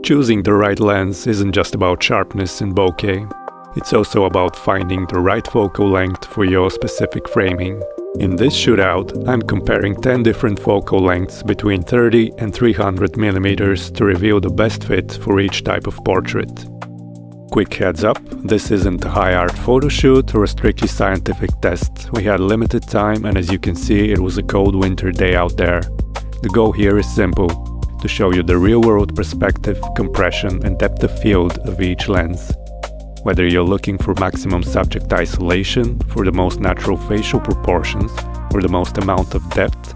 Choosing the right lens isn't just about sharpness and bokeh. It's also about finding the right focal length for your specific framing. In this shootout, I'm comparing 10 different focal lengths between 30 and 300 mm to reveal the best fit for each type of portrait. Quick heads up, this isn't a high art photo shoot or a strictly scientific test. We had limited time, and as you can see, it was a cold winter day out there. The goal here is simple: to show you the real-world perspective, compression and depth of field of each lens. Whether you're looking for maximum subject isolation, for the most natural facial proportions, or the most amount of depth,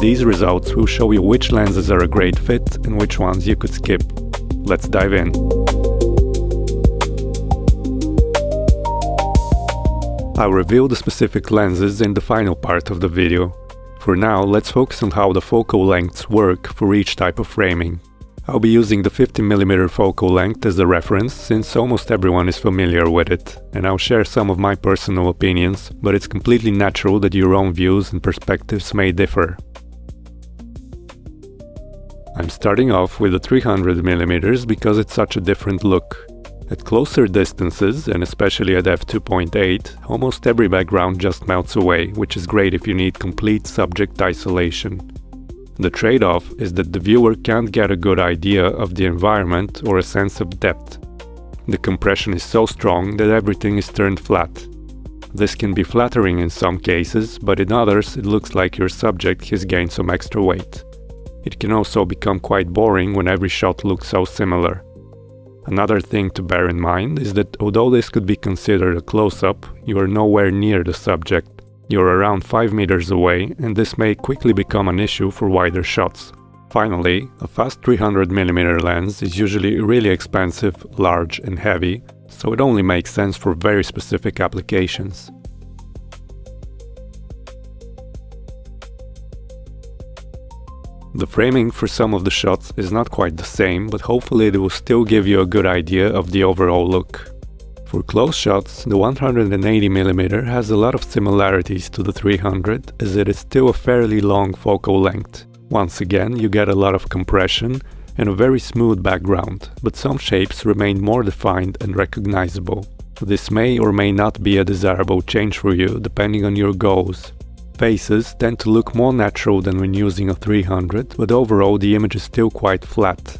these results will show you which lenses are a great fit and which ones you could skip. Let's dive in. I'll reveal the specific lenses in the final part of the video. For now, let's focus on how the focal lengths work for each type of framing. I'll be using the 50mm focal length as a reference, since almost everyone is familiar with it, and I'll share some of my personal opinions, but it's completely natural that your own views and perspectives may differ. I'm starting off with the 300mm because it's such a different look. At closer distances, and especially at f2.8, almost every background just melts away, which is great if you need complete subject isolation. The trade-off is that the viewer can't get a good idea of the environment or a sense of depth. The compression is so strong that everything is turned flat. This can be flattering in some cases, but in others it looks like your subject has gained some extra weight. It can also become quite boring when every shot looks so similar. Another thing to bear in mind is that although this could be considered a close-up, you are nowhere near the subject. You're around 5 meters away, and this may quickly become an issue for wider shots. Finally, a fast 300mm lens is usually really expensive, large and heavy, so it only makes sense for very specific applications. The framing for some of the shots is not quite the same, but hopefully it will still give you a good idea of the overall look. For close shots, the 180mm has a lot of similarities to the 300, as it is still a fairly long focal length. Once again, you get a lot of compression and a very smooth background, but some shapes remain more defined and recognizable. This may or may not be a desirable change for you, depending on your goals. Faces tend to look more natural than when using a 300, but overall the image is still quite flat.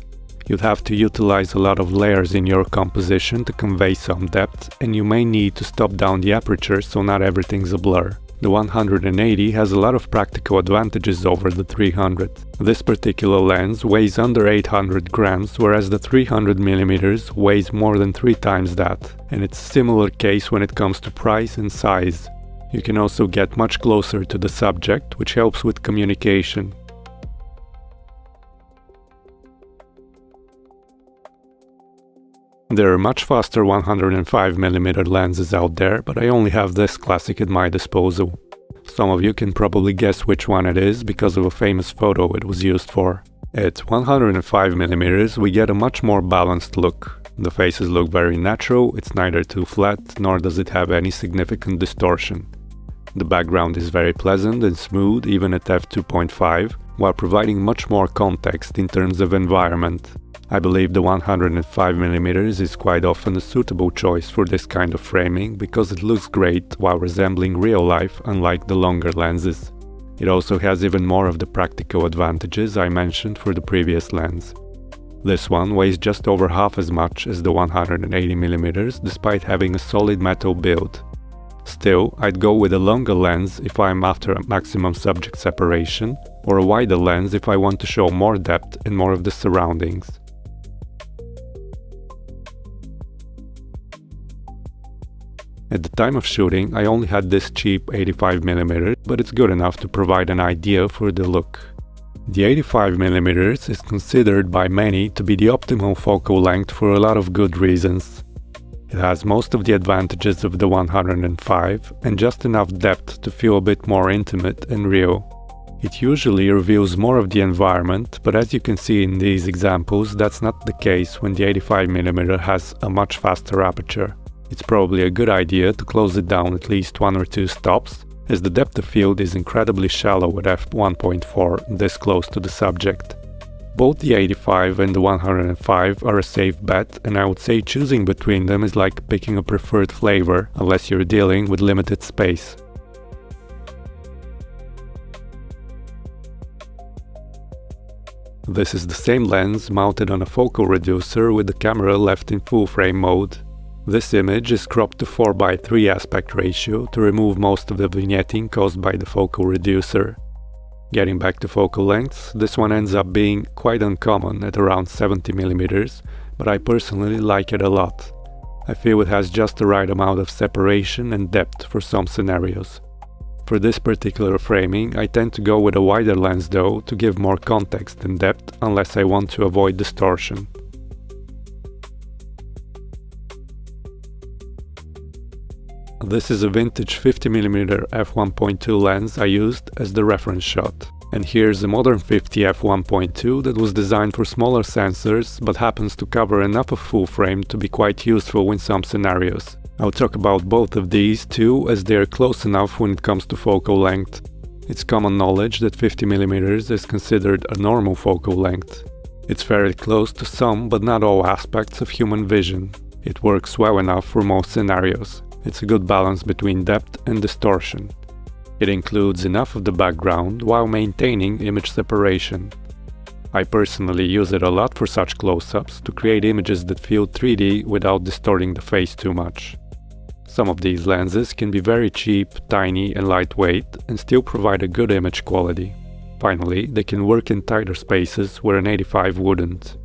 You'd have to utilize a lot of layers in your composition to convey some depth, and you may need to stop down the aperture so not everything's a blur. The 180 has a lot of practical advantages over the 300. This particular lens weighs under 800 grams, whereas the 300mm weighs more than 3 times that, and it's a similar case when it comes to price and size. You can also get much closer to the subject, which helps with communication. There are much faster 105mm lenses out there, but I only have this classic at my disposal. Some of you can probably guess which one it is because of a famous photo it was used for. At 105mm we get a much more balanced look. The faces look very natural, it's neither too flat nor does it have any significant distortion. The background is very pleasant and smooth even at f2.5, while providing much more context in terms of environment. I believe the 105mm is quite often a suitable choice for this kind of framing because it looks great while resembling real life, unlike the longer lenses. It also has even more of the practical advantages I mentioned for the previous lens. This one weighs just over half as much as the 180mm despite having a solid metal build. Still, I'd go with a longer lens if I'm after a maximum subject separation, or a wider lens if I want to show more depth and more of the surroundings. At the time of shooting, I only had this cheap 85mm, but it's good enough to provide an idea for the look. The 85mm is considered by many to be the optimal focal length for a lot of good reasons. It has most of the advantages of the 105 and just enough depth to feel a bit more intimate and real. It usually reveals more of the environment, but as you can see in these examples, that's not the case when the 85mm has a much faster aperture. It's probably a good idea to close it down at least 1 or 2 stops, as the depth of field is incredibly shallow at f1.4 this close to the subject. Both the 85 and the 105 are a safe bet, and I would say choosing between them is like picking a preferred flavor, unless you're dealing with limited space. This is the same lens mounted on a focal reducer with the camera left in full frame mode. This image is cropped to 4:3 aspect ratio to remove most of the vignetting caused by the focal reducer. Getting back to focal lengths, this one ends up being quite uncommon at around 70mm, but I personally like it a lot. I feel it has just the right amount of separation and depth for some scenarios. For this particular framing, I tend to go with a wider lens though to give more context and depth unless I want to avoid distortion. This is a vintage 50mm f1.2 lens I used as the reference shot. And here's a modern 50 f1.2 that was designed for smaller sensors but happens to cover enough of full frame to be quite useful in some scenarios. I'll talk about both of these too, as they are close enough when it comes to focal length. It's common knowledge that 50mm is considered a normal focal length. It's fairly close to some but not all aspects of human vision. It works well enough for most scenarios. It's a good balance between depth and distortion. It includes enough of the background while maintaining image separation. I personally use it a lot for such close-ups to create images that feel 3D without distorting the face too much. Some of these lenses can be very cheap, tiny and lightweight and still provide a good image quality. Finally, they can work in tighter spaces where an 85 wouldn't.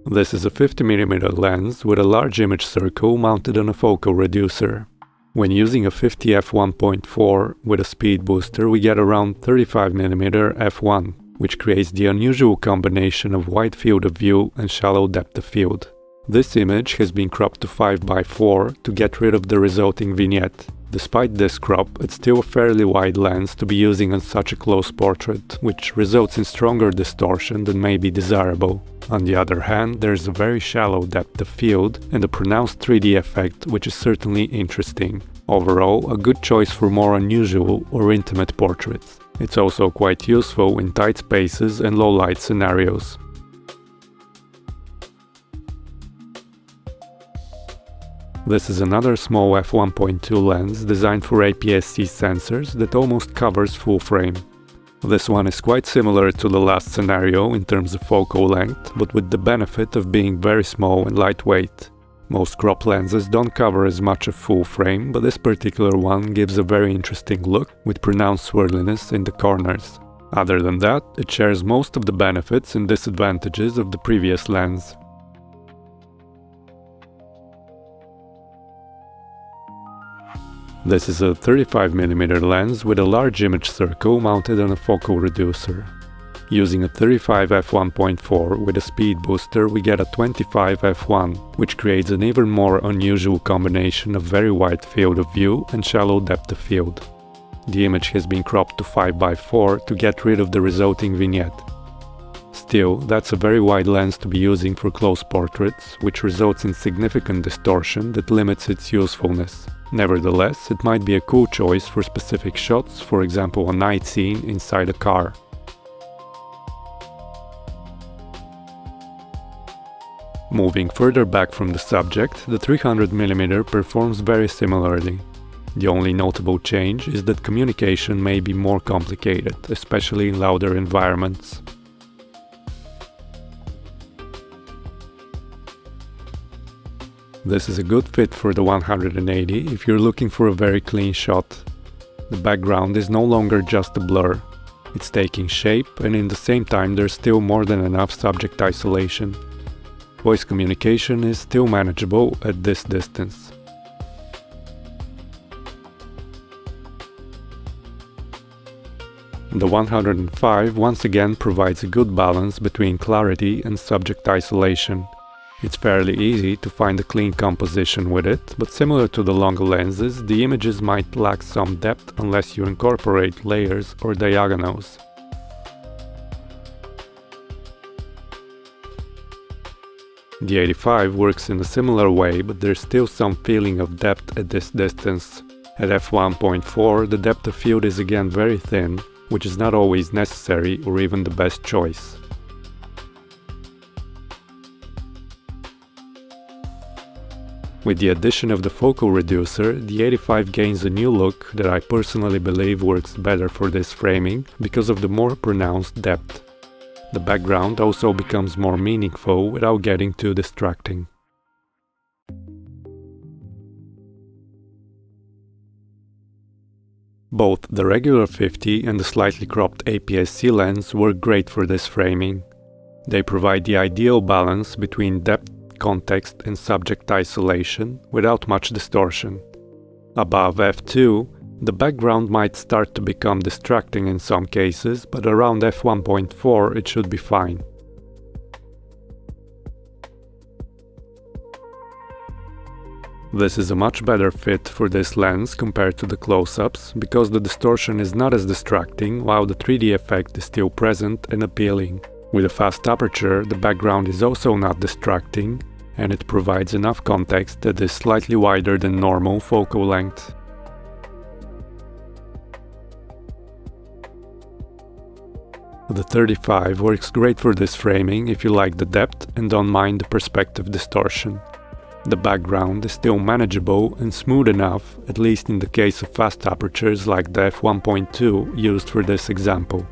This is a 50mm lens with a large image circle mounted on a focal reducer. When using a 50 f1.4 with a speed booster, we get around 35mm f1, which creates the unusual combination of wide field of view and shallow depth of field. This image has been cropped to 5:4 to get rid of the resulting vignette. Despite this crop, it's still a fairly wide lens to be using on such a close portrait, which results in stronger distortion than may be desirable. On the other hand, there's a very shallow depth of field and a pronounced 3D effect, which is certainly interesting. Overall, a good choice for more unusual or intimate portraits. It's also quite useful in tight spaces and low light scenarios. This is another small f1.2 lens designed for aps-c sensors that almost covers full frame. This one is quite similar to the last scenario in terms of focal length, but with the benefit of being very small and lightweight. Most crop lenses don't cover as much of full frame, but this particular one gives a very interesting look with pronounced swirliness in the corners. Other than that, it shares most of the benefits and disadvantages of the previous lens. This is a 35mm lens with a large image circle mounted on a focal reducer. Using a 35 f1.4 with a speed booster, we get a 25 f1, which creates an even more unusual combination of very wide field of view and shallow depth of field. The image has been cropped to 5:4 to get rid of the resulting vignette. Still, that's a very wide lens to be using for close portraits, which results in significant distortion that limits its usefulness. Nevertheless, it might be a cool choice for specific shots, for example a night scene inside a car. Moving further back from the subject, the 300mm performs very similarly. The only notable change is that communication may be more complicated, especially in louder environments. This is a good fit for the 180 if you're looking for a very clean shot. The background is no longer just a blur. It's taking shape, and in the same time there's still more than enough subject isolation. Voice communication is still manageable at this distance. The 105 once again provides a good balance between clarity and subject isolation. It's fairly easy to find a clean composition with it, but similar to the longer lenses, the images might lack some depth unless you incorporate layers or diagonals. The 85 works in a similar way, but there's still some feeling of depth at this distance. At f1.4, the depth of field is again very thin, which is not always necessary or even the best choice. With the addition of the focal reducer, the 85 gains a new look that I personally believe works better for this framing because of the more pronounced depth. The background also becomes more meaningful without getting too distracting. Both the regular 50 and the slightly cropped aps-c lens work great for this framing. They provide the ideal balance between depth, context and subject isolation without much distortion. Above f2, the background might start to become distracting in some cases, but around f1.4 it should be fine. This is a much better fit for this lens compared to the close-ups, because the distortion is not as distracting while the 3D effect is still present and appealing. With a fast aperture, the background is also not distracting, and it provides enough context that is slightly wider than normal focal length. The 35 works great for this framing if you like the depth and don't mind the perspective distortion. The background is still manageable and smooth enough, at least in the case of fast apertures like the f1.2 used for this example.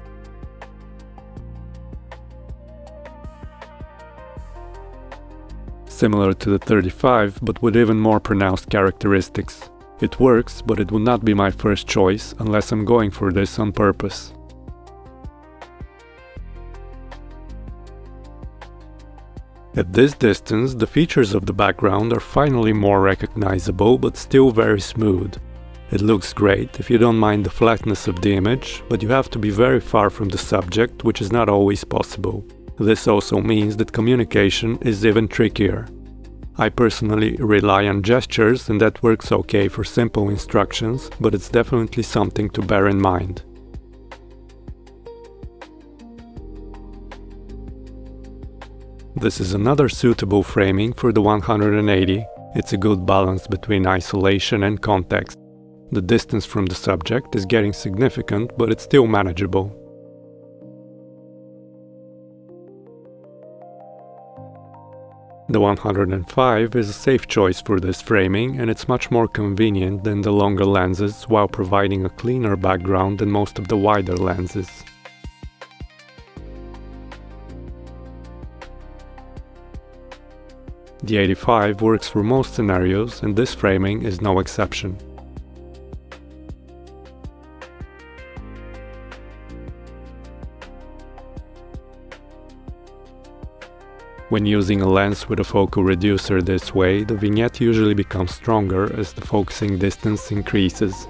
Similar to the 35, but with even more pronounced characteristics. It works, but it would not be my first choice unless I'm going for this on purpose. At this distance, the features of the background are finally more recognizable, but still very smooth. It looks great if you don't mind the flatness of the image, but you have to be very far from the subject, which is not always possible. This also means that communication is even trickier. I personally rely on gestures, and that works okay for simple instructions, but it's definitely something to bear in mind. This is another suitable framing for the 180. It's a good balance between isolation and context. The distance from the subject is getting significant, but it's still manageable. The 105 is a safe choice for this framing, and it's much more convenient than the longer lenses while providing a cleaner background than most of the wider lenses. The 85 works for most scenarios, and this framing is no exception. When using a lens with a focal reducer this way, the vignette usually becomes stronger as the focusing distance increases.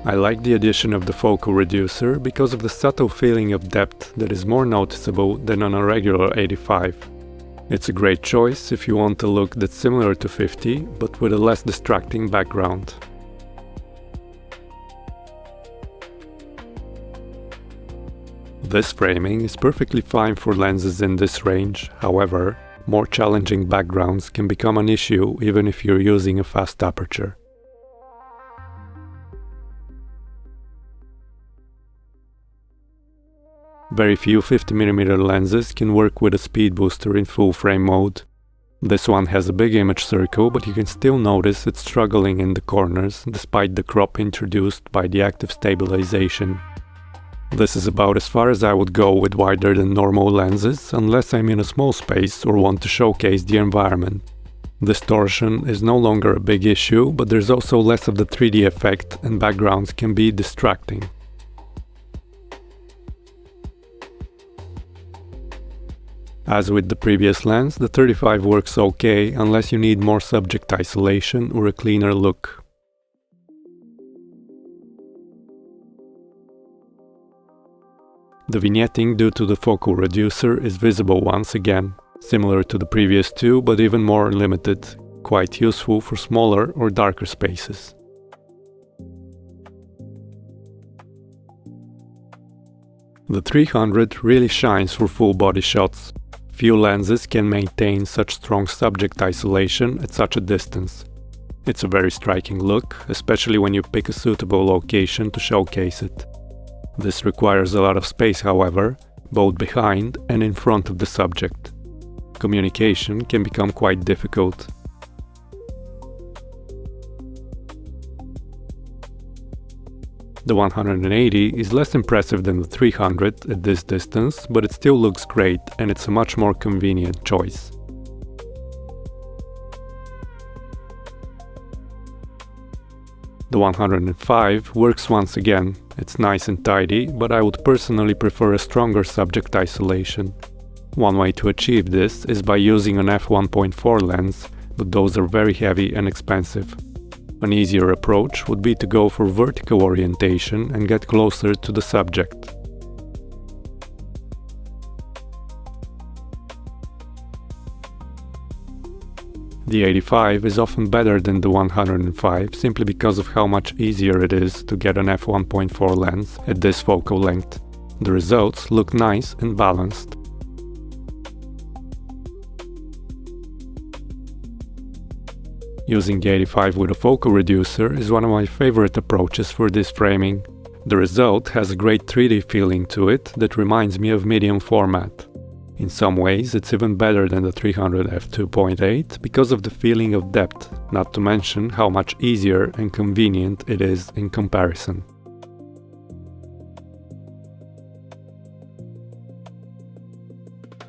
I like the addition of the focal reducer because of the subtle feeling of depth that is more noticeable than on a regular 85. It's a great choice if you want a look that's similar to 50, but with a less distracting background. This framing is perfectly fine for lenses in this range. However, more challenging backgrounds can become an issue even if you're using a fast aperture. Very few 50mm lenses can work with a speed booster in full frame mode. This one has a big image circle, but you can still notice it's struggling in the corners despite the crop introduced by the active stabilization. This is about as far as I would go with wider than normal lenses, unless I'm in a small space or want to showcase the environment. Distortion is no longer a big issue, but there's also less of the 3D effect and backgrounds can be distracting. As with the previous lens, the 35 works okay unless you need more subject isolation or a cleaner look. The vignetting due to the focal reducer is visible once again, similar to the previous two but even more limited, quite useful for smaller or darker spaces. The 300 really shines for full body shots. Few lenses can maintain such strong subject isolation at such a distance. It's a very striking look, especially when you pick a suitable location to showcase it. This requires a lot of space, however, both behind and in front of the subject. Communication can become quite difficult. The 180 is less impressive than the 300 at this distance, but it still looks great and it's a much more convenient choice. The 105 works once again. It's nice and tidy, but I would personally prefer a stronger subject isolation. One way to achieve this is by using an f1.4 lens, but those are very heavy and expensive. An easier approach would be to go for vertical orientation and get closer to the subject. The 85 is often better than the 105 simply because of how much easier it is to get an f1.4 lens at this focal length. The results look nice and balanced. Using the 85 with a focal reducer is one of my favorite approaches for this framing. The result has a great 3D feeling to it that reminds me of medium format. In some ways it's even better than the 300 f2.8 because of the feeling of depth, not to mention how much easier and convenient it is in comparison.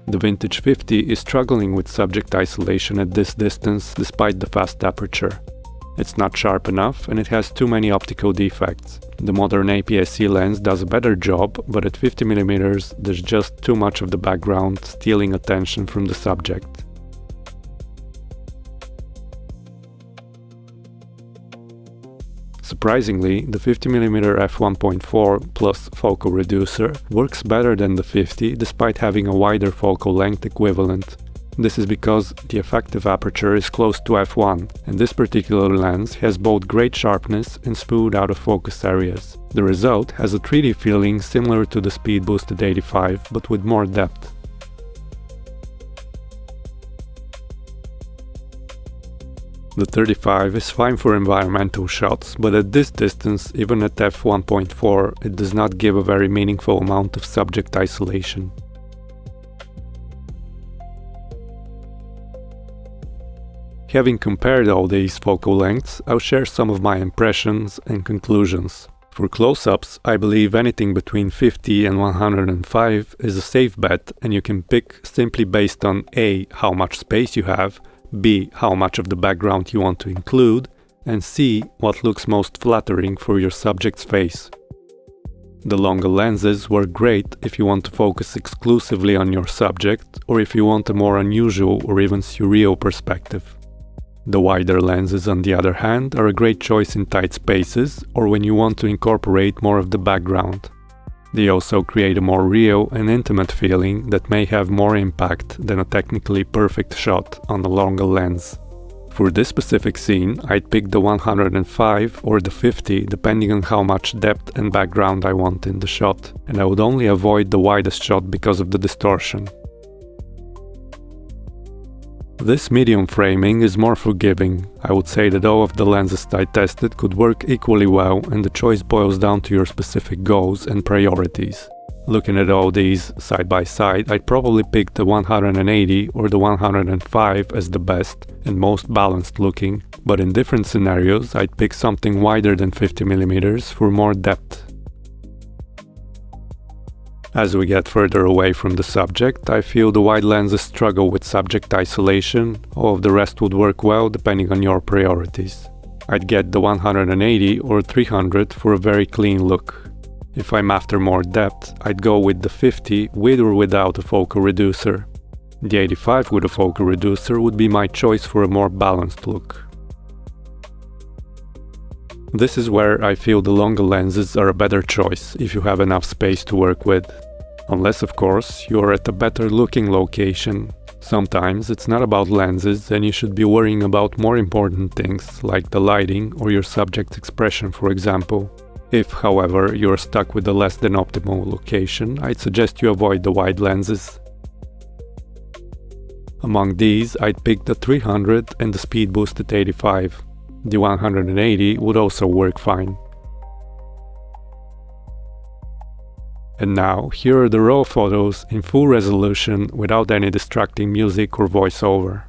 The Vintage 50 is struggling with subject isolation at this distance despite the fast aperture. It's not sharp enough and it has too many optical defects. The modern aps-c lens does a better job, but at 50mm there's just too much of the background stealing attention from the subject. Surprisingly, the 50mm f1.4 plus focal reducer works better than the 50 despite having a wider focal length equivalent. This is because the effective aperture is close to f1, and this particular lens has both great sharpness and smooth out of focus areas. The result has a 3D feeling similar to the speed boosted 85, but with more depth. The 35 is fine for environmental shots, but at this distance, even at f1.4, it does not give a very meaningful amount of subject isolation. Having compared all these focal lengths, I'll share some of my impressions and conclusions. For close-ups, I believe anything between 50 and 105 is a safe bet, and you can pick simply based on A. how much space you have, B. how much of the background you want to include, and C. what looks most flattering for your subject's face. The longer lenses work great if you want to focus exclusively on your subject, or if you want a more unusual or even surreal perspective. The wider lenses, on the other hand, are a great choice in tight spaces or when you want to incorporate more of the background. They also create a more real and intimate feeling that may have more impact than a technically perfect shot on a longer lens. For this specific scene, I'd pick the 105 or the 50 depending on how much depth and background I want in the shot, and I would only avoid the widest shot because of the distortion. This medium framing is more forgiving. I would say that all of the lenses I tested could work equally well, and the choice boils down to your specific goals and priorities. Looking at all these side by side, I'd probably pick the 180 or the 105 as the best and most balanced looking, but in different scenarios I'd pick something wider than 50mm for more depth. As we get further away from the subject, I feel the wide lenses struggle with subject isolation. All of the rest would work well depending on your priorities. I'd get the 180 or 300 for a very clean look. If I'm after more depth, I'd go with the 50 with or without a focal reducer. The 85 with a focal reducer would be my choice for a more balanced look. This is where I feel the longer lenses are a better choice if you have enough space to work with. Unless, of course, you are at a better looking location. Sometimes it's not about lenses and you should be worrying about more important things like the lighting or your subject's expression, for example. If, however, you are stuck with a less than optimal location, I'd suggest you avoid the wide lenses. Among these, I'd pick the 300 and the speed boosted 85. the 180 would also work fine. And now, here are the raw photos in full resolution without any distracting music or voiceover.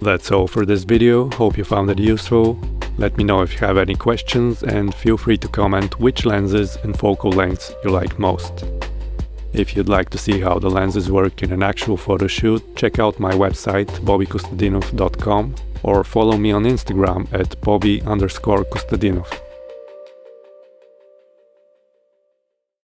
That's all for this video, hope you found it useful. Let me know if you have any questions and feel free to comment which lenses and focal lengths you like most. If you'd like to see how the lenses work in an actual photo shoot, check out my website bobbykostadinov.com or follow me on Instagram at bobby_kostadinov.